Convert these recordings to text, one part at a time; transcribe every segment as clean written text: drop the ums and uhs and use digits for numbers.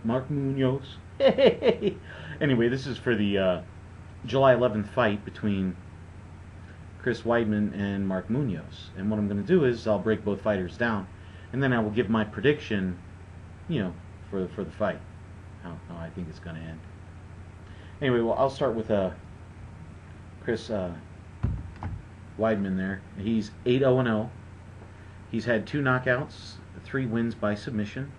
Mark Munoz. Anyway, this is for the July 11th fight between Chris Weidman and Mark Munoz. And what I'm going to do is I'll break both fighters down, and then I will give my prediction, for the fight, how I think it's going to end. Anyway, well, I'll start with Chris Weidman there. He's 8-0-0. He's had 2 knockouts, 3 wins by submission,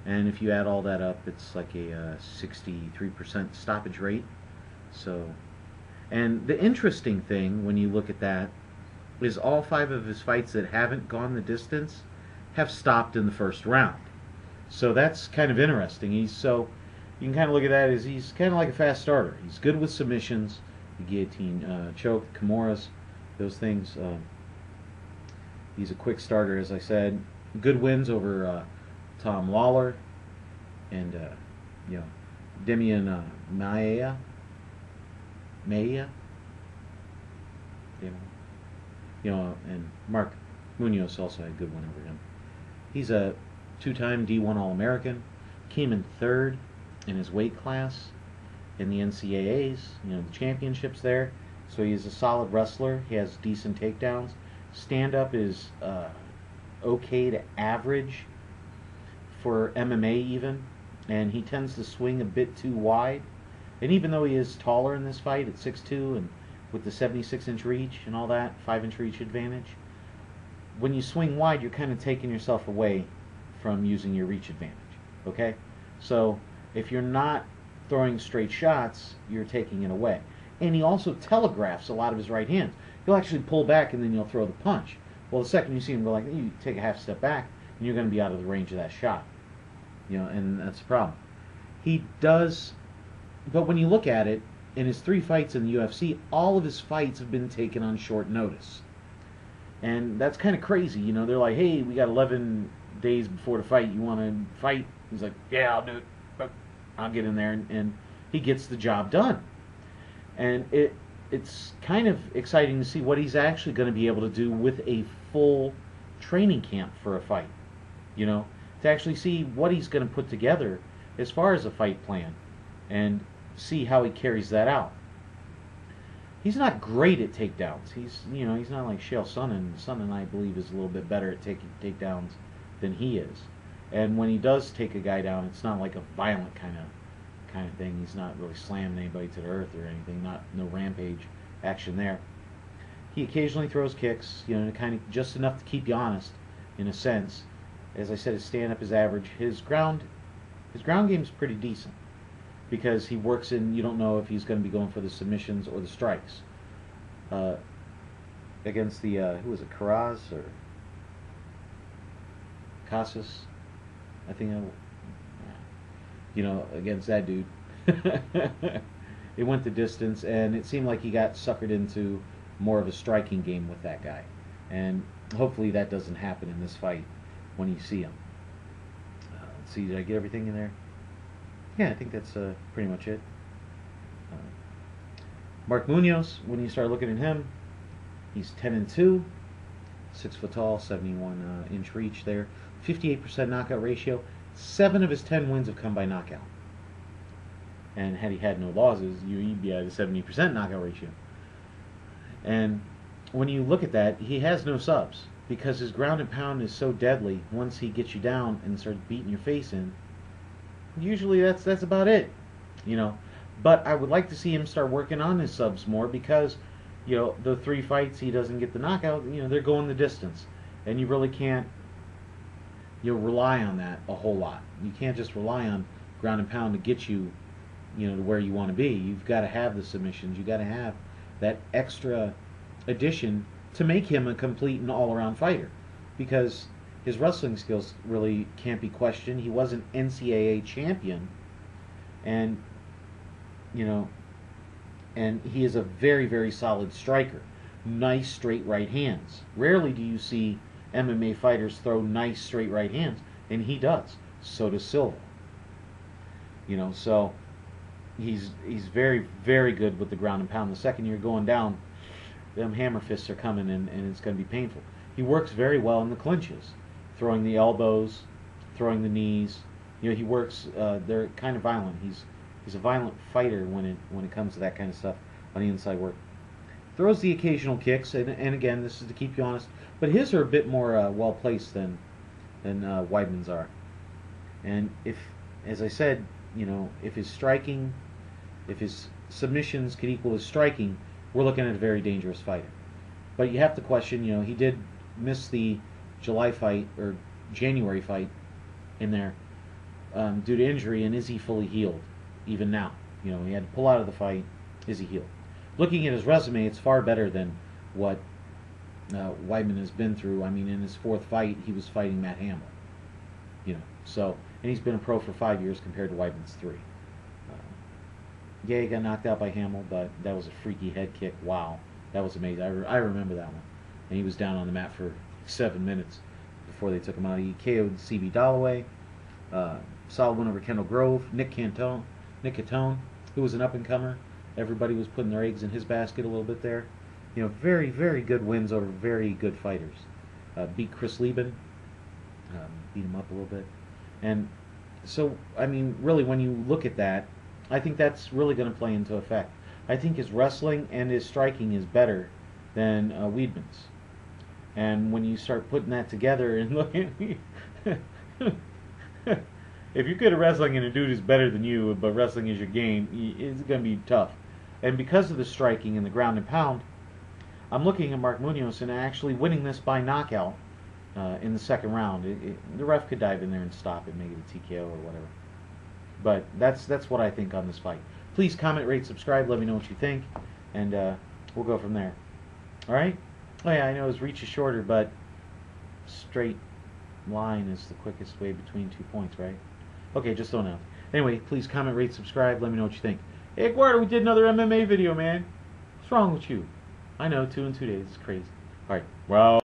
and if you add all that up, it's like a 63% stoppage rate. So, and the interesting thing when you look at that is all 5 of his fights that haven't gone the distance have stopped in the first round. So that's kind of interesting. You can kind of look at that as he's kind of like a fast starter. He's good with submissions, the guillotine choke, Kimuras, those things. He's a quick starter, as I said. Good wins over Tom Lawler and Demian Maia. And Mark Munoz also had a good one over him. He's a 2-time D1 All-American. Came in 3rd in his weight class in the NCAAs, the championships there. So he's a solid wrestler. He has decent takedowns. Stand-up is okay to average for MMA even, and he tends to swing a bit too wide. And even though he is taller in this fight at 6'2", and with the 76-inch reach and all that, 5-inch reach advantage, when you swing wide, you're kind of taking yourself away from using your reach advantage. Okay? So if you're not throwing straight shots, you're taking it away. And he also telegraphs a lot of his right hands. He'll actually pull back and then you'll throw the punch. Well, the second you see him go like, you take a half step back and you're going to be out of the range of that shot. And that's the problem. He does, but when you look at it, in his 3 fights in the UFC, all of his fights have been taken on short notice. And that's kind of crazy. They're like, hey, we got 11 days before the fight. You want to fight? He's like, yeah, I'll do it. I'll get in there. And he gets the job done. And it's kind of exciting to see what he's actually going to be able to do with a full training camp for a fight. To actually see what he's going to put together as far as a fight plan and see how he carries that out. He's not great at takedowns. He's not like Chael Sonnen. Sonnen, I believe, is a little bit better at taking takedowns than he is. And when he does take a guy down, it's not like a violent kind of thing. He's not really slamming anybody to the earth or anything. No rampage action there. He occasionally throws kicks, kind of just enough to keep you honest, in a sense. As I said, his stand-up is average. His ground game is pretty decent because he works in. You don't know if he's going to be going for the submissions or the strikes. Against the who was it, Carraz or Casas? I think against that dude. It went the distance, and it seemed like he got suckered into more of a striking game with that guy. And hopefully that doesn't happen in this fight when you see him. Let's see, did I get everything in there? Yeah, I think that's pretty much it. Mark Munoz, when you start looking at him, he's 10-2, 6 foot tall, 71-inch reach there, 58% knockout ratio. 7 of his 10 wins have come by knockout. And had he had no losses, he'd be at a 70% knockout ratio. And when you look at that, he has no subs because his ground and pound is so deadly. Once he gets you down and starts beating your face in, usually that's about it. But I would like to see him start working on his subs more because the 3 fights he doesn't get the knockout, they're going the distance, and you really can't rely on that a whole lot. You can't just rely on ground and pound to get you to where you want to be. You've got to have the submissions. You've got to have that extra addition to make him a complete and all-around fighter, because his wrestling skills really can't be questioned. He was an NCAA champion, and and he is a very, very solid striker. Nice straight right hands. Rarely do you see MMA fighters throw nice straight right hands, and he does. So does Silva. So he's very, very good with the ground and pound. The second you're going down, them hammer fists are coming, and it's going to be painful. He works very well in the clinches. throwing the elbows, throwing the knees. You know, he works. They're kind of violent. He's a violent fighter when it comes to that kind of stuff on the inside work. Throws the occasional kicks, and again, this is to keep you honest. But his are a bit more well placed than Weidman's are. And if, as I said, you know, if his striking, if his submissions could equal his striking, we're looking at a very dangerous fighter. But you have to question, you know, he did miss the July fight or January fight in there due to injury, and is he fully healed even now? You know, he had to pull out of the fight. Is he healed? Looking at his resume, it's far better than what Weidman has been through. I mean, in his fourth fight, he was fighting Matt Hamill. You know, so, and he's been a pro for 5 years compared to Weidman's 3. Yeah, he got knocked out by Hamill, but that was a freaky head kick. Wow, that was amazing. I remember that one. And he was down on the mat for 7 minutes before they took him out. He KO'd C.B. Dalloway. Solid win over Kendall Grove. Nick Catone, who was an up-and-comer. Everybody was putting their eggs in his basket a little bit there. You know, very, very good wins over very good fighters. Beat Chris Weidman. Beat him up a little bit. And so, I mean, really, when you look at that, I think that's really going to play into effect. I think his wrestling and his striking is better than Weidman's. And when you start putting that together and looking, if you're good at wrestling and a dude is better than you, but wrestling is your game, it's going to be tough. And because of the striking and the ground and pound, I'm looking at Mark Munoz and actually winning this by knockout in the second round. The ref could dive in there and stop it, make it a TKO or whatever. But that's what I think on this fight. Please comment, rate, subscribe, let me know what you think, and we'll go from there. All right? Oh yeah, I know his reach is shorter, but straight line is the quickest way between 2 points, right? Okay, just don't know. Anyway, please comment, rate, subscribe, let me know what you think. Hey, Eduardo, we did another MMA video, man. What's wrong with you? I know, 2 in 2 days is crazy. All right, well.